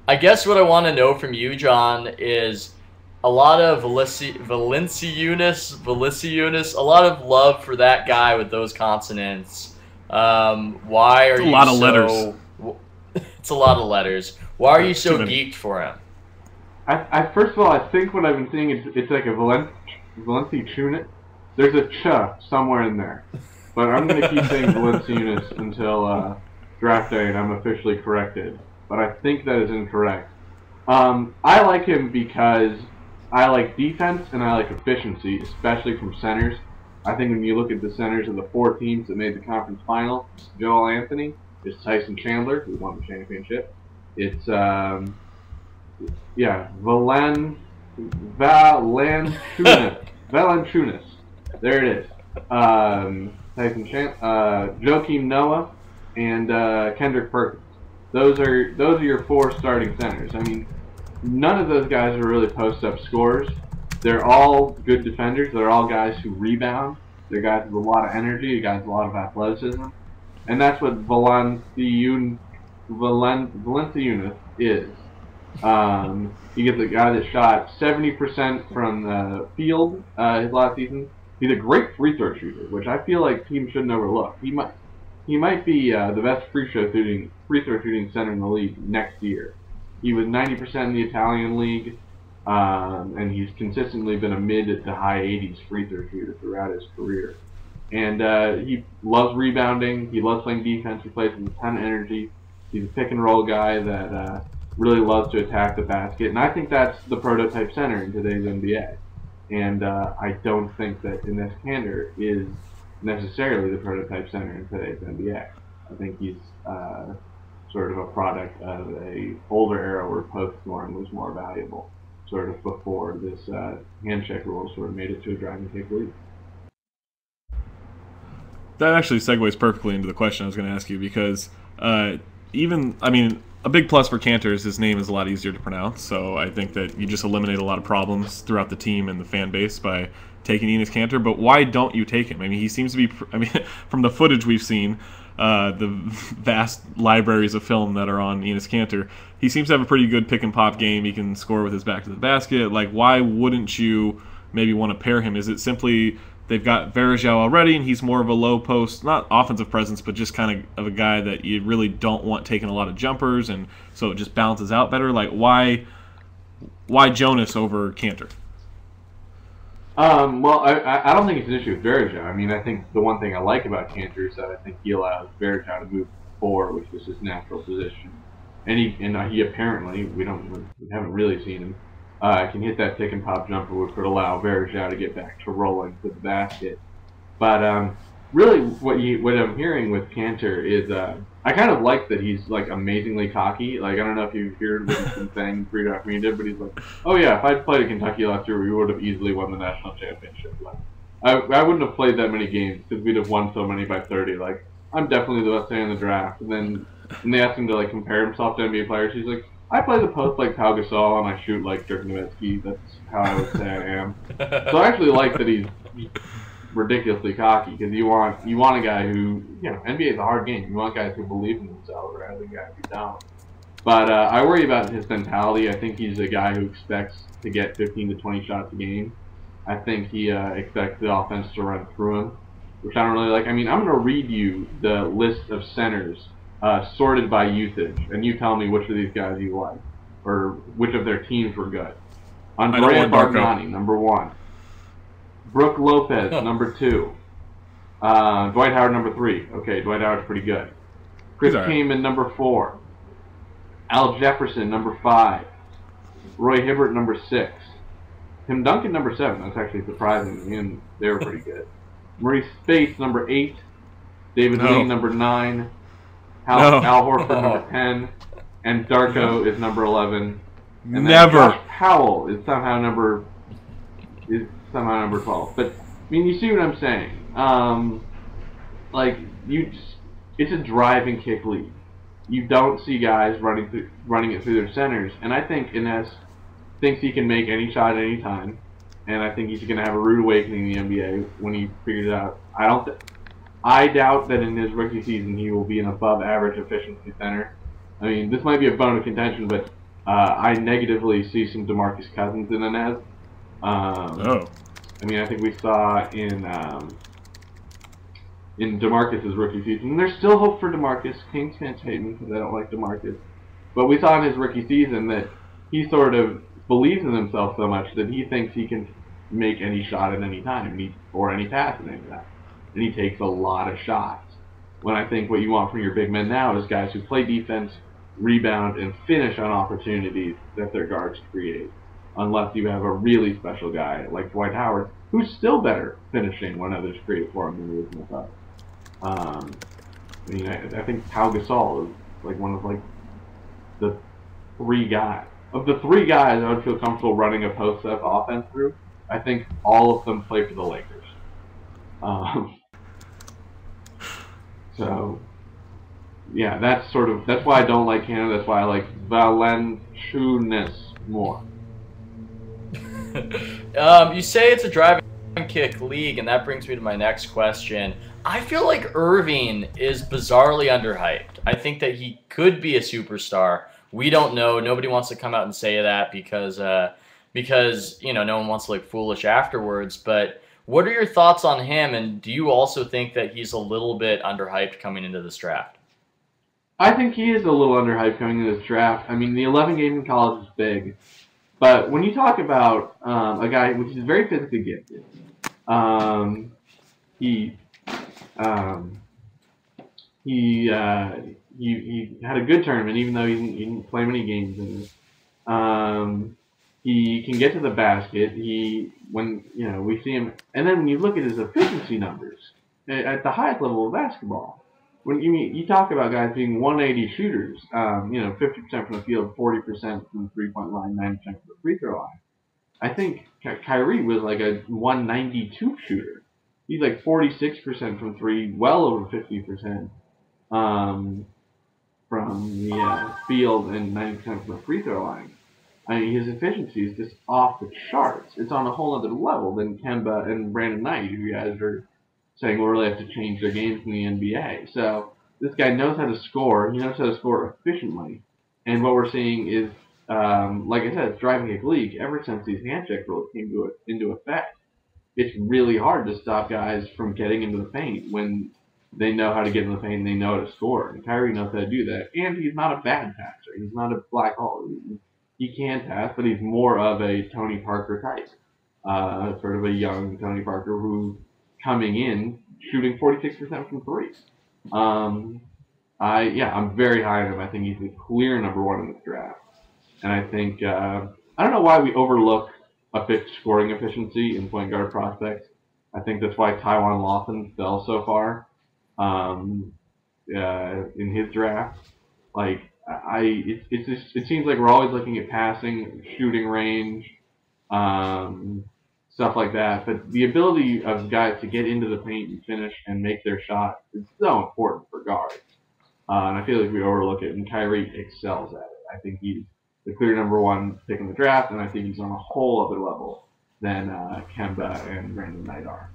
I guess what I want to know from you, John, is a lot of Valanciunas, a lot of love for that guy with those consonants. Why It's are a you lot of letters. so? It's a lot of letters. Why are you Too so many. geeked for him? I first of all, I think what I've been seeing is it's like a Valanciunas. There's a ch somewhere in there, but I'm gonna keep saying Valanciunas until draft day, and I'm officially corrected. But I think that is incorrect. I like him because I like defense and I like efficiency, especially from centers. I think when you look at the centers of the four teams that made the conference final, Joel Anthony, it's Tyson Chandler, who won the championship. It's yeah, Valanciunas. There it is. Joakim Noah and Kendrick Perkins. Those are your four starting centers. I mean, none of those guys are really post-up scorers. They're all good defenders. They're all guys who rebound. They're guys with a lot of energy, guys with a lot of athleticism. And that's what Valanciunas is. He gets a guy that shot 70% from the field his last season. He's a great free throw shooter, which I feel like teams shouldn't overlook. He might be the best free throw shooting center in the league next year. He was 90% in the Italian league, and he's consistently been a mid to high 80s free throw shooter throughout his career. And he loves rebounding. He loves playing defense. He plays with a ton of energy. He's a pick and roll guy that really loves to attack the basket, and I think that's the prototype center in today's NBA. And I don't think that Enes Kanter is necessarily the prototype center in today's NBA. I think he's sort of a product of a older era where post scoring was more valuable, sort of before this handshake rule sort of made it to a drive and kick league. That actually segues perfectly into the question I was going to ask you because a big plus for Kanter is his name is a lot easier to pronounce, so I think that you just eliminate a lot of problems throughout the team and the fan base by taking Enes Kanter. But why don't you take him? I mean, he seems to be. I mean, from the footage we've seen, the vast libraries of film that are on Enes Kanter, he seems to have a pretty good pick and pop game. He can score with his back to the basket. Like, why wouldn't you maybe want to pair him? Is it simply they've got Varejao already, and he's more of a low post, not offensive presence, but just kind of a guy that you really don't want taking a lot of jumpers, and so it just balances out better? Like, why Jonas over Kanter? Well, I don't think it's an issue with Varejao. I mean, I think the one thing I like about Kanter is that I think he allows Varejao to move forward, which is his natural position. And he apparently, we haven't really seen him, can hit that pick and pop jumper, which would allow Varejao to get back to rolling to the basket. But really, what I'm hearing with Kanter is I kind of like that he's like amazingly cocky. Like, I don't know if you've heard what he's been saying pre-draft media, but he's like, "Oh yeah, if I'd played at Kentucky last year, we would have easily won the national championship. Like, I wouldn't have played that many games because we'd have won so many by 30. Like, I'm definitely the best player in the draft." And then when they asked him to like compare himself to NBA players, he's like, "I play the post like Pau Gasol and I shoot like Dirk Nowitzki. That's how I would say I am." So I actually like that he's ridiculously cocky because you want a guy who, NBA is a hard game. You want guys who believe in themselves rather than guys who don't. But I worry about his mentality. I think he's a guy who expects to get 15 to 20 shots a game. I think he expects the offense to run through him, which I don't really like. I mean, I'm going to read you the list of centers sorted by usage, and you tell me which of these guys you like, or which of their teams were good. Andrea Bargnani, number 1. Brooke Lopez, number 2. Dwight Howard, number 3. Okay, Dwight Howard's pretty good. Chris Kaman, number 4. Al Jefferson, number 5. Roy Hibbert, number 6. Tim Duncan, number 7. That's actually surprising, and they were pretty good. Maurice Space, number 8. David Lee, number 9. Al Horford, number 10. And Darko is number 11. And then Josh Powell is somehow number 12. But, I mean, you see what I'm saying. It's a drive and kick league. You don't see guys running it through their centers. And I think Enes thinks he can make any shot at any time. And I think he's going to have a rude awakening in the NBA when he figures it out. I doubt that in his rookie season he will be an above-average efficiency center. I mean, this might be a bone of contention, but I negatively see some DeMarcus Cousins in Inez. Oh. I mean, I think we saw in DeMarcus's rookie season. And there's still hope for DeMarcus. Kings fans hate me because I don't like DeMarcus. But we saw in his rookie season that he sort of believes in himself so much that he thinks he can make any shot at any time, or any pass at any time. And he takes a lot of shots. When I think what you want from your big men now is guys who play defense, rebound, and finish on opportunities that their guards create. Unless you have a really special guy like Dwight Howard, who's still better finishing when others create for him than he is himself. I mean, I think Pau Gasol is like one of like the three guys. Of the three guys I would feel comfortable running a post-up offense through, I think all of them play for the Lakers. So, yeah, that's why I don't like Canada. That's why I like Valanciunas more. You say it's a driving kick league, and that brings me to my next question. I feel like Irving is bizarrely underhyped. I think that he could be a superstar. We don't know. Nobody wants to come out and say that because no one wants to look foolish afterwards. But what are your thoughts on him, and do you also think that he's a little bit underhyped coming into this draft? I think he is a little underhyped coming into this draft. I mean, the 11 games in college is big. But when you talk about a guy which is very physically gifted, he had a good tournament, even though he didn't play many games in it. He can get to the basket. We see him, and then when you look at his efficiency numbers at the highest level of basketball, when you talk about guys being 180 shooters, 50% from the field, 40% from the 3-point line, 90% from the free throw line. I think Kyrie was like a 192 shooter. He's like 46% from three, well over 50% from the field, and 90% from the free throw line. I mean, his efficiency is just off the charts. It's on a whole other level than Kemba and Brandon Knight, who you guys are saying will really have to change their games in the NBA. So this guy knows how to score. He knows how to score efficiently. And what we're seeing is, like I said, it's driving a league. Ever since these handshake rules came into effect, it's really hard to stop guys from getting into the paint when they know how to get in the paint and they know how to score. And Kyrie knows how to do that. And he's not a bad passer. He's not a black hole. He can pass, but he's more of a Tony Parker type. Sort of a young Tony Parker who's coming in shooting 46% from three. I'm very high on him. I think he's the clear number one in this draft. And I think, I don't know why we overlook a bit scoring efficiency in point guard prospects. I think that's why Tywan Lawson fell so far in his draft. Like, it seems like we're always looking at passing, shooting range, stuff like that. But the ability of guys to get into the paint and finish and make their shot is so important for guards. And I feel like we overlook it, and Kyrie excels at it. I think he's the clear number one pick in the draft, and I think he's on a whole other level than Kemba and Brandon Knight are.